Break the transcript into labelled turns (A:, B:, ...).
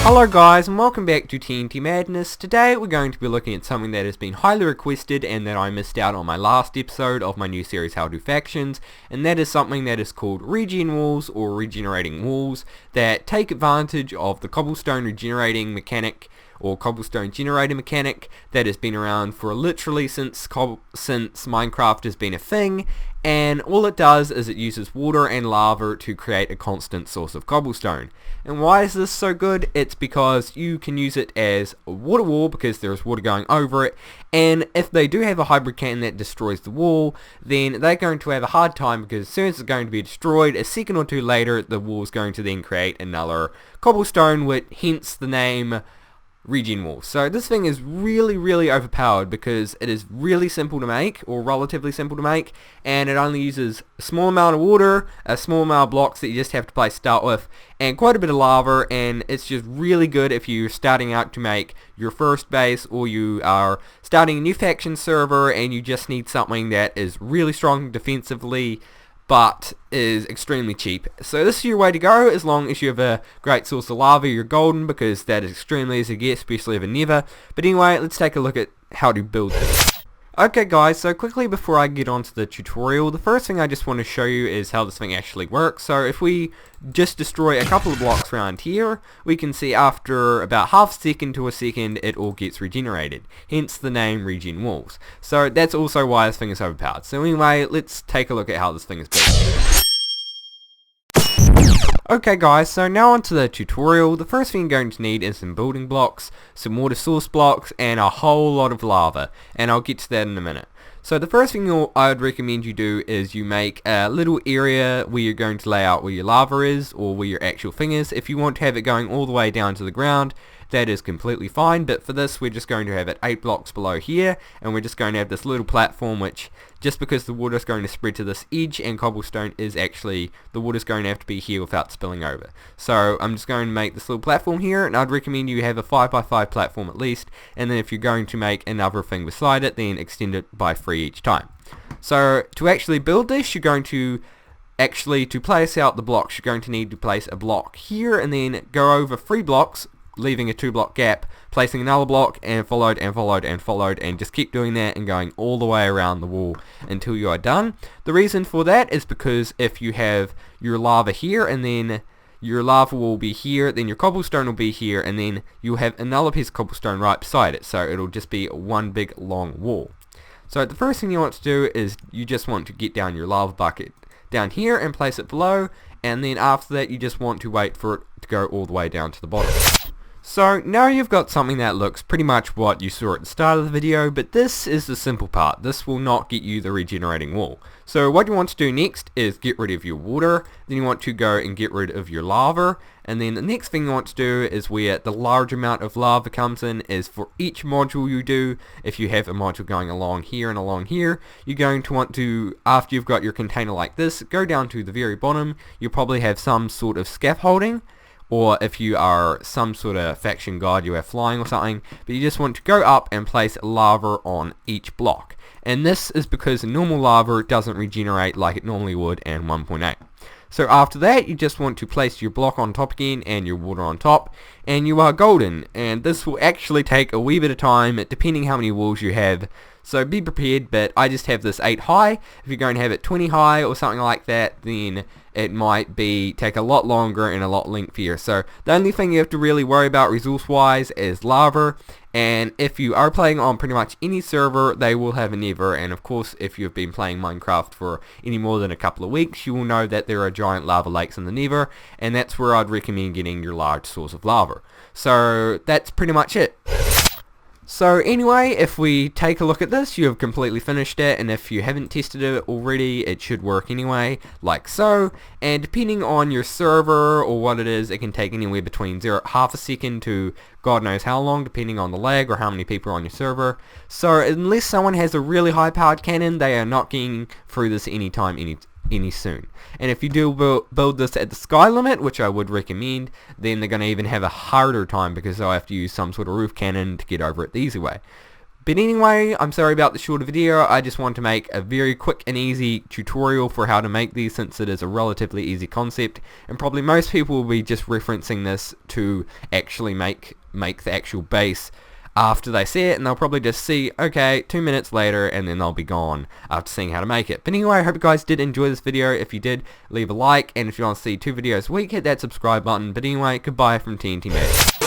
A: Hello guys and welcome back to TNT Madness. Today we're going to be looking at something that has been highly requested and that I missed out on my last episode of my new series How to Factions, and that is something that is called Regen walls or regenerating walls that take advantage of the cobblestone regenerating mechanic or cobblestone generator mechanic that has been around for literally since Minecraft has been a thing, and all it does is it uses water and lava to create a constant source of cobblestone. And why is this so good? It's because you can use it as a water wall because there's water going over it, and if they do have a hybrid cannon that destroys the wall, then they're going to have a hard time because as soon as it's going to be destroyed, a second or two later the wall is going to then create another cobblestone, with hence the name Regen wall. So this thing is really overpowered because it is really simple to make, or relatively simple to make, and it only uses a small amount of water, a small amount of blocks that you just have to place start with, and quite a bit of lava, and it's just really good if you're starting out to make your first base, or you are starting a new faction server and you just need something that is really strong defensively but is extremely cheap. So this is your way to go. As long as you have a great source of lava, you're golden, because that is extremely easy to get, especially if a nether. But anyway, let's take a look at how to build this. Okay guys, so quickly before I get onto the tutorial, the first thing I just want to show you is how this thing actually works. So if we just destroy a couple of blocks around here, we can see after about half a second to a second it all gets regenerated, hence the name Regen walls. So that's also why this thing is overpowered. So anyway, let's take a look at how this thing is built. Okay guys, so now onto the tutorial. The first thing you're going to need is some building blocks, some water source blocks, and a whole lot of lava, and I'll get to that in a minute. So the first thing I would recommend you do is you make a little area where you're going to lay out where your lava is, or where your actual thing is. If you want to have it going all the way down to the ground, that is completely fine, but for this we're just going to have it 8 blocks below here, and we're just going to have this little platform, which, just because the water is going to spread to this edge and cobblestone is actually, the water is going to have to be here without spilling over. So I'm just going to make this little platform here, and I'd recommend you have a 5x5 platform at least, and then if you're going to make another thing beside it, then extend it by 3 each time. So to actually build this, you're going to to place out the blocks, you're going to need to place a block here, and then go over 3 blocks, leaving a 2-block gap, placing another block, and followed, and just keep doing that and going all the way around the wall until you are done. The reason for that is because if you have your lava here, and then your lava will be here, then your cobblestone will be here, and then you'll have another piece of cobblestone right beside it, so it'll just be one big long wall. So the first thing you want to do is you just want to get down your lava bucket down here and place it below, and then after that you just want to wait for it to go all the way down to the bottom. So now you've got something that looks pretty much what you saw at the start of the video, but this is the simple part. This will not get you the regenerating wall. So what you want to do next is get rid of your water, then you want to go and get rid of your lava, and then the next thing you want to do is where the large amount of lava comes in is for each module you do. If you have a module going along here and along here, you're going to want to, after you've got your container like this, go down to the very bottom. You'll probably have some sort of scaffolding, or if you are some sort of faction god, you are flying or something, but you just want to go up and place lava on each block. And this is because normal lava doesn't regenerate like it normally would in 1.8. So after that, you just want to place your block on top again and your water on top, and you are golden. And this will actually take a wee bit of time depending how many walls you have. So be prepared, but I just have this 8 high. If you're going to have it 20 high or something like that, then it might take a lot longer and a lot lengthier. So the only thing you have to really worry about resource wise is lava, and if you are playing on pretty much any server, they will have a nether, and of course if you've been playing Minecraft for any more than a couple of weeks, you will know that there are giant lava lakes in the nether, and that's where I'd recommend getting your large source of lava. So that's pretty much it. So anyway, if we take a look at this, you have completely finished it, and if you haven't tested it already, it should work anyway, like so. And depending on your server or what it is, it can take anywhere between half a second to God knows how long, depending on the lag or how many people are on your server. So unless someone has a really high powered cannon, they are not getting through this anytime any soon. And if you do build this at the sky limit, which I would recommend, then they're going to even have a harder time because they'll have to use some sort of roof cannon to get over it the easy way. But anyway, I'm sorry about the shorter video. I just want to make a very quick and easy tutorial for how to make these, since it is a relatively easy concept, and probably most people will be just referencing this to actually make the actual base after they see it, and they'll probably just see, okay, 2 minutes later, and then they'll be gone after seeing how to make it. But anyway, I hope you guys did enjoy this video. If you did, leave a like, and if you want to see 2 videos a week, hit that subscribe button. But anyway, goodbye from TNT Cannon.